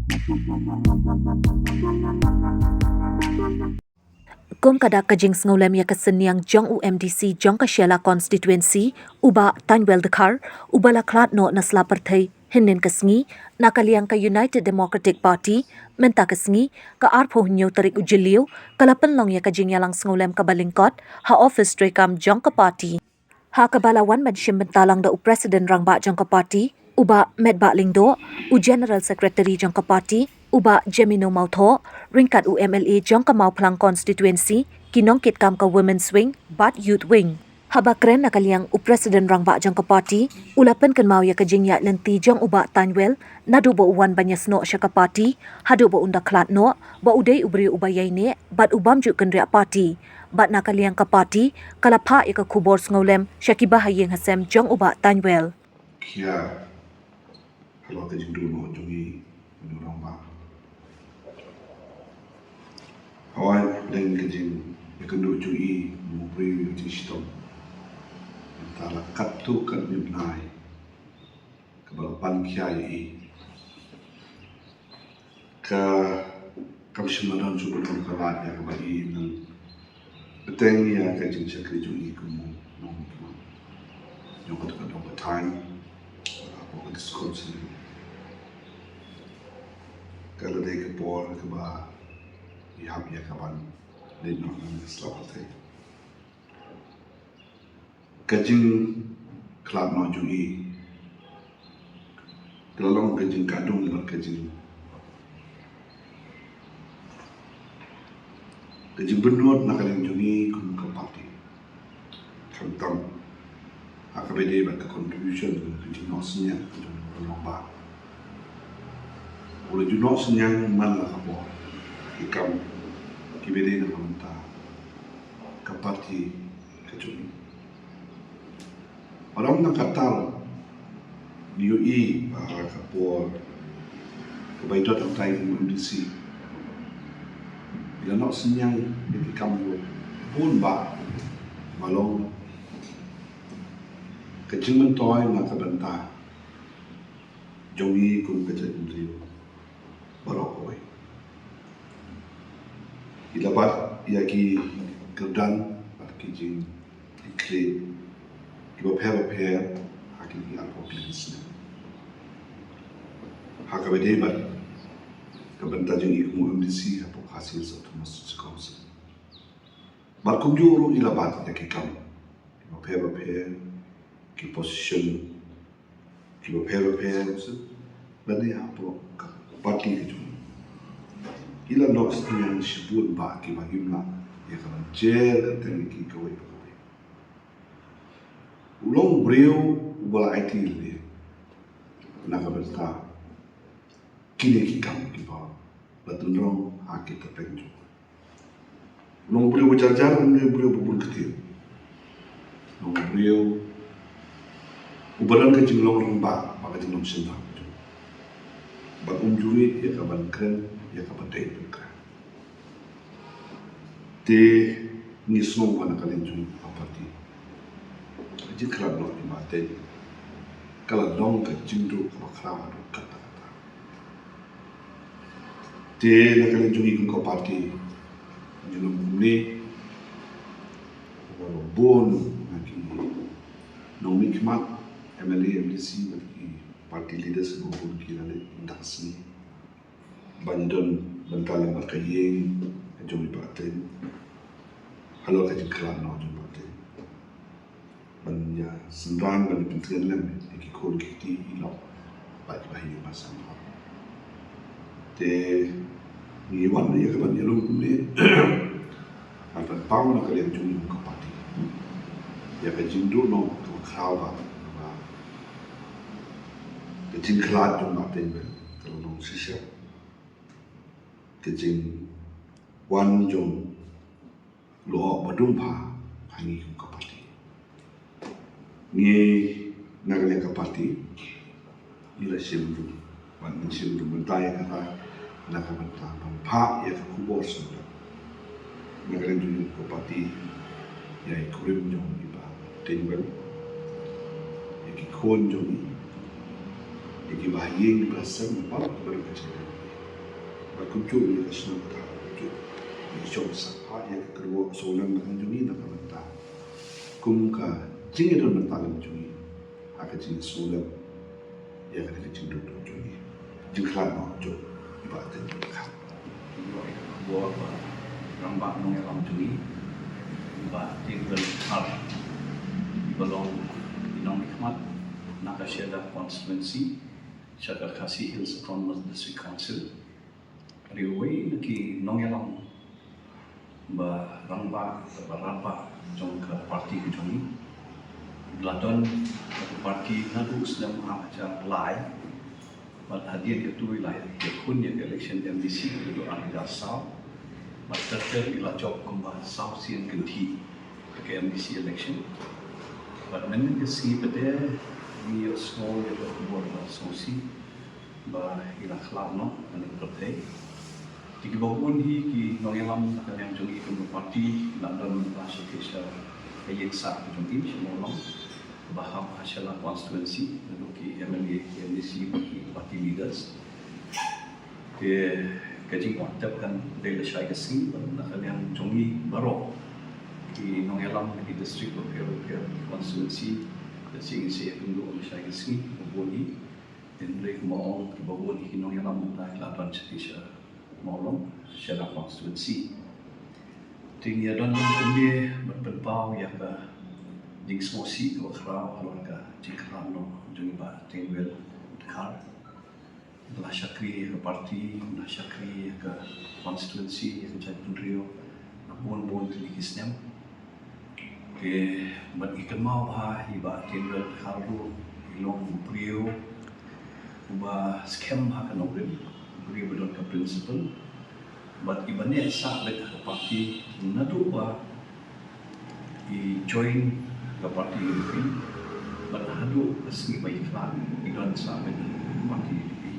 Kum kada kajing ngolem ya keseniang jong UMDC jong Kashela constituency uba Tanwell Dekar ubala klat no nasla perthai hinin kesngi nakaliang ka United Democratic Party menta kesngi ka arpho nyo tarik ujiliu kalapan long ya kajing yalang ngolem ka balingkot ha office trekam jong ka party ha kabalawan madshim bentalang da u president rangba jong ka party uba medba lingdo u general secretary jong ka party uba Gemino Mautho, ringkat UMLA jong ka Mauplang constituency, kinongkit kam ka women's wing, bat youth wing. Habakren nakaliang president rangba jong ka party, ulapan kan mau ya kajing ya lenti jong uba Tanwell, nadu bo uwan banyas no siya ka party, hadu bo unda klat no, ba uday ubri ubayay ne, bat ubam juk kan ria party. Bat nakaliang ka party, kalapa ya ka kubor ngolem, siya kibahayeng hasem jong uba Tanwell. Kia, kalau kajing dulu jongi, menurang ba. Awal dan kejing yakendo cui mubri utistom antara katu kan mibnai kebalapan kiai ke kamsimanan subulun kalat ya kebai nang beteng ya kejing sakri cui kumu nong yang kata time apa diskursi kalau dia kepor keba ihap ya kapan din no ng slapate kajing club no jui kelalong kajing kadung berkajing benut nakaling jui kum kapati kantang akabede bat contribution kajing nosnya kajing lomba boleh junosnya man la kapo ikam kibede na manta kapati kajuni orang nak katal UI kapor kebaidot ang tayo MDC bila nak senyang ikam pun ba malong kajing mentoy na kabanta jongi kum kajing liu barokoi ilabat yaki kerdan at kijing ikli kiba pair hakin di alpoplis hakabede bat kabanta jeng ikmu MDC hapo hasil sa Thomas Council barkum juru ilabat yaki kam kiba pair ki position kiba pair bani hapo parti kejung ila nos yang disebut baki bagimna ya kan jer teknik kawai kawai ulong brio ubala IT le naga berta kini kikam kipa batunrong haki terpenju ulong brio berjar ulong brio bubun ketir ulong brio ubalan kecing long remba maka jeng long sendang bak umjuri ya kaban keren ya kapatay ka. Te nisong wana kalinjung apati. Ajin kalad no imate. Kalad dong ka jindo kabakrawa do kata-kata. Te nakalinjung ikong kapati. Jinong bumni. Walo bon naki nong mikmat MLA MDC naki party leaders bubun kilale indaksni. Bandon bentalang berkayeng kejung ibatin halo kejung kelan no jung ibatin banya senrang bani pentrian lem iki kol kiti ilok bagi bahi masam te ni wan ya kaban yelung ni alpan pau na kalian jung ko pati ya kejung do no to krawa kejung kelan jung ibatin kalau nong sisa kejing wan jong lo badumpa hangi kum kapati ni nagale kapati ila simdu wan simdu mentaya kata nakabanta pampa ya kubor sudah nagale jong kapati ya ikurim jong iba tenbel ya kon jong iki bahayeng belasan par berkecil berkunjung ke Senang Petang kunjung di Jom Sapa yang kedua soalan dengan jungi nak mentah kum ka jing itu mentah dengan jungi akan jing soalan yang akan jing duduk jungi jing kelan no jom ibarat itu kan buat rambak nong alam jungi ibarat tinggal har belong inong nikmat Nakasheda constituency Syakar Kasih Hills Autonomous District Council riway naki nongelang ba ramba barapa jong ka parti ke jongi gladon ka parti nadu sedang aja lai bat hadiah ke tu lai ke kun ya election MDC itu ada dasar bat terter ila job kumba south sian kenti ke MDC election bat men ke si pada ni small ya buat sosi ba ila khlano ani tertai Tiki bawun hi ki nongelam kan yang jongi ke parti dalam rasa kisah ayat sah jongi semolong baham hasil constituency untuk ki MLA MDC parti leaders ke kajing mantap kan dari syai kesing kan yang jongi baru ki nongelam di district of constituency kesing saya tunggu syai kesing bawun dan mereka mau ki bawun hi nongelam dah lapan setisha Maulong Syarah Konstitusi tinggi dan ini berbenpau ya ke dingsmosi ke kerau keluarga jingkrano jengba tinggal dekar belah syakri ke parti belah syakri ke konstitusi ke jadi pendrio bon tulikisnya ke berikan mau bah iba tinggal dekar lu ilong brio ubah scam ha kan obrim beri bedon ke principle but ibannya sah bet ke parti nadu ba i join ke parti ini but hadu kesini baik lah idan sah bet parti ini